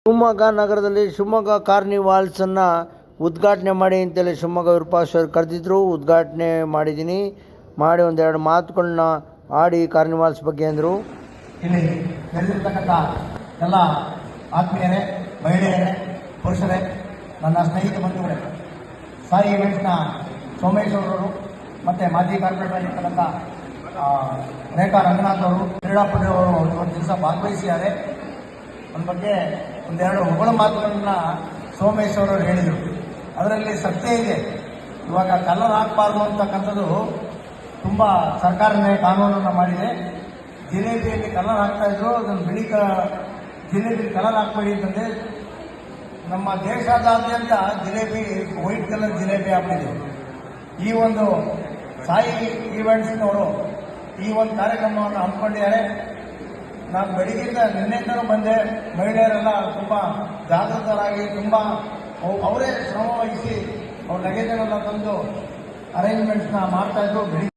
ಶಿವಮೊಗ್ಗ ನಗರದಲ್ಲಿ ಶಿವಮೊಗ್ಗ ಕಾರ್ನಿವಾಲ್ಸನ್ನು ಉದ್ಘಾಟನೆ ಮಾಡಿ ಅಂತೇಳಿ ಶಿವಮೊಗ್ಗ ವಿರೂಪಾಕ್ಷರು ಕರೆದಿದ್ದರು. ಉದ್ಘಾಟನೆ ಮಾಡಿ ಒಂದೆರಡು ಮಾತುಗಳನ್ನ ಆಡಿ ಕಾರ್ನಿವಾಲ್ಸ್ ಬಗ್ಗೆ ಅಂದರು. ಇಲ್ಲಿ ನೆರೆದಿರ್ತಕ್ಕಂಥ ಎಲ್ಲ ಆತ್ಮೀಯರೇ, ಮಹಿಳೆಯರೇ, ಪುರುಷರೇ, ನನ್ನ ಸ್ನೇಹಿತ ಬಂಧುಗಳೇ, ಸಾಯಿ ಇವೆಂಟ್ಸ್ನ ಸೋಮೇಶ್ ಅವರು ಮತ್ತು ಮಾಜಿ ಕಾರ್ಪೊರೇಟರ್ ಆಗಿರ್ತಕ್ಕಂಥ ರೇಖಾ ರಂಗನಾಥ್ ಅವರು, ಕ್ರೀಡಾಪಟು ಅವರು ಒಂದು ದಿವಸ ಭಾಗವಹಿಸಿದ್ದಾರೆ. ನನ್ನ ಬಗ್ಗೆ ಒಂದೆರಡು ಹೊಗಳ ಮಾತುಗಳನ್ನ ಸೋಮೇಶ್ ಅವರು ಹೇಳಿದರು. ಅದರಲ್ಲಿ ಸತ್ಯ ಇದೆ. ಇವಾಗ ಕಲರ್ ಹಾಕಬಾರ್ದು ಅಂತಕ್ಕಂಥದ್ದು ತುಂಬ ಸರ್ಕಾರನೇ ಕಾನೂನನ್ನು ಮಾಡಿದೆ. ಜಿಲೇಬಿಯಲ್ಲಿ ಕಲರ್ ಹಾಕ್ತಾ ಇದ್ರು, ಅದನ್ನು ಜಿಲೇಬಿ ಕಲರ್ ಹಾಕ್ಬೇಡಿ ಅಂತಂದರೆ ನಮ್ಮ ದೇಶಾದ್ಯಂತ ಜಿಲೇಬಿ ವೈಟ್ ಕಲರ್ ಜಿಲೇಬಿ ಆಗ್ಬಿಟ್ಟಿದೆ. ಈ ಒಂದು ಸಾಯಿ ಈವೆಂಟ್ಸ್ನವರು ಈ ಒಂದು ಕಾರ್ಯಕ್ರಮವನ್ನು ಹಮ್ಮಿಕೊಂಡಿದ್ದಾರೆ. ನಾನು ಬೆಳಗ್ಗೆಯಿಂದ ನಿನ್ನೆಯಿಂದಲೂ ಬಂದೆ. ಮಹಿಳೆಯರೆಲ್ಲ ತುಂಬ ಜಾಗೃತರಾಗಿ ತುಂಬ ಅವರೇ ಶ್ರಮ ವಹಿಸಿ ಅವ್ರ ಲಗೇಜನ್ನೆಲ್ಲ ತಂದು ಅರೇಂಜ್ಮೆಂಟ್ಸ್ನ ಮಾಡ್ತಾಯಿದ್ರು.